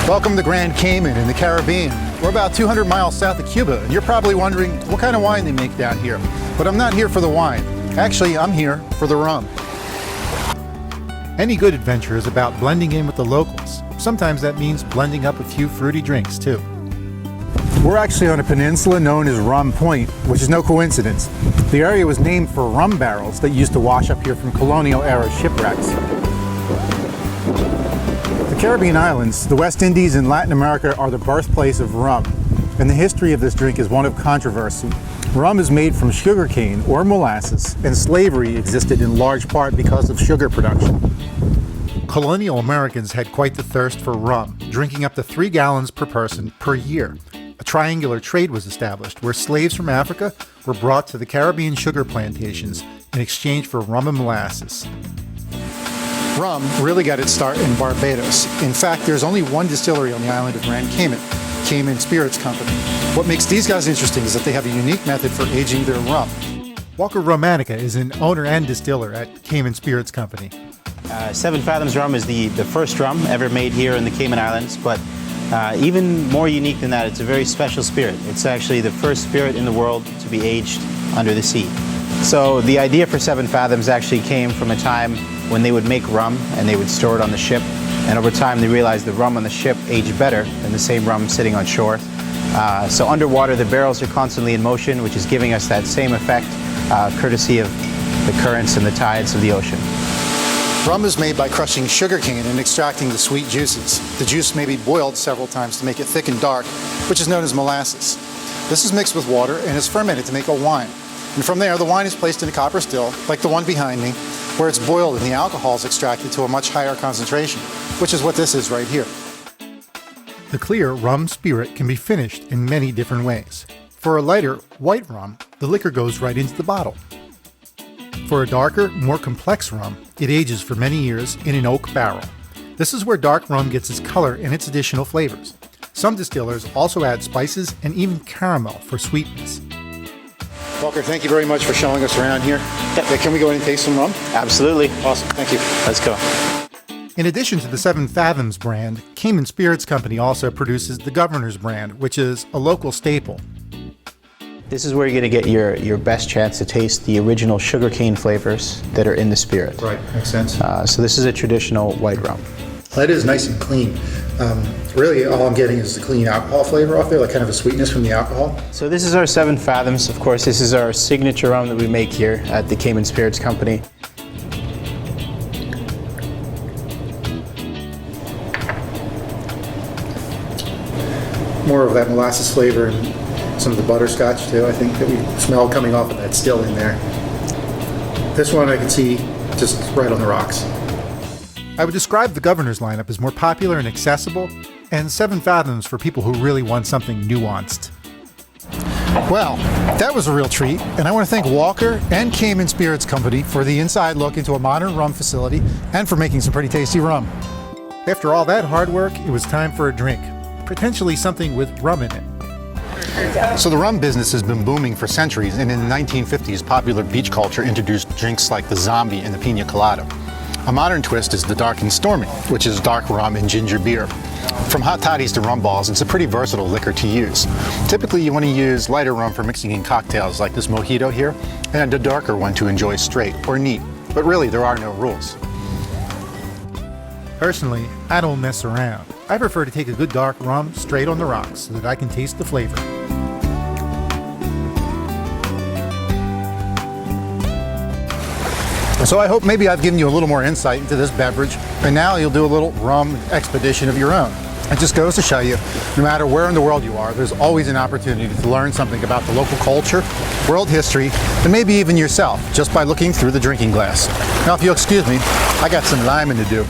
Welcome to Grand Cayman in the Caribbean. We're about 200 miles south of Cuba, and you're probably wondering what kind of wine they make down here. But I'm not here for the wine. Actually, I'm here for the rum. Any good adventure is about blending in with the locals. Sometimes that means blending up a few fruity drinks, too. We're actually on a peninsula known as Rum Point, which is no coincidence. The area was named for rum barrels that used to wash up here from colonial-era shipwrecks. The Caribbean Islands, the West Indies, and Latin America are the birthplace of rum, and the history of this drink is one of controversy. Rum is made from sugarcane or molasses, and slavery existed in large part because of sugar production. Colonial Americans had quite the thirst for rum, drinking up to 3 gallons per person per year. A triangular trade was established where slaves from Africa were brought to the Caribbean sugar plantations in exchange for rum and molasses. Rum really got its start in Barbados. In fact, there's only one distillery on the island of Grand Cayman, Cayman Spirits Company. What makes these guys interesting is that they have a unique method for aging their rum. Walker Romanica is an owner and distiller at Cayman Spirits Company. Seven Fathoms Rum is the first rum ever made here in the Cayman Islands, but even more unique than that, it's a very special spirit. It's actually the first spirit in the world to be aged under the sea. So the idea for Seven Fathoms actually came from a time when they would make rum and they would store it on the ship. And over time they realized the rum on the ship aged better than the same rum sitting on shore. So underwater the barrels are constantly in motion, which is giving us that same effect, courtesy of the currents and the tides of the ocean. Rum is made by crushing sugarcane and extracting the sweet juices. The juice may be boiled several times to make it thick and dark, which is known as molasses. This is mixed with water and is fermented to make a wine. And from there, the wine is placed in a copper still, like the one behind me, where it's boiled and the alcohol is extracted to a much higher concentration, which is what this is right here. The clear rum spirit can be finished in many different ways. For a lighter, white rum, the liquor goes right into the bottle. For a darker, more complex rum, it ages for many years in an oak barrel. This is where dark rum gets its color and its additional flavors. Some distillers also add spices and even caramel for sweetness. Walker, thank you very much for showing us around here. Can we go in and taste some rum? Absolutely. Awesome, thank you. Let's go. In addition to the Seven Fathoms brand, Cayman Spirits Company also produces the Governor's brand, which is a local staple. This is where you're going to get your best chance to taste the original sugarcane flavors that are in the spirit. Right, makes sense. So this is a traditional white rum. That is nice and clean. Really, all I'm getting is the clean alcohol flavor off there, like kind of a sweetness from the alcohol. So this is our Seven Fathoms. Of course, this is our signature rum that we make here at the Cayman Spirits Company. More of that molasses flavor and some of the butterscotch too, I think, that we smell coming off of that still in there. This one I can see just right on the rocks. I would describe the Governor's lineup as more popular and accessible, and Seven Fathoms for people who really want something nuanced. Well, that was a real treat, and I want to thank Walker and Cayman Spirits Company for the inside look into a modern rum facility and for making some pretty tasty rum. After all that hard work, it was time for a drink, potentially something with rum in it. So the rum business has been booming for centuries, and in the 1950s, popular beach culture introduced drinks like the zombie and the pina colada. A modern twist is the dark and stormy, which is dark rum and ginger beer. From hot toddies to rum balls, it's a pretty versatile liquor to use. Typically, you want to use lighter rum for mixing in cocktails like this mojito here, and a darker one to enjoy straight or neat. But really, there are no rules. Personally, I don't mess around. I prefer to take a good dark rum straight on the rocks so that I can taste the flavor. So I hope maybe I've given you a little more insight into this beverage, and now you'll do a little rum expedition of your own. It just goes to show you, no matter where in the world you are, there's always an opportunity to learn something about the local culture, world history, and maybe even yourself, just by looking through the drinking glass. Now, if you'll excuse me, I got some liming to do.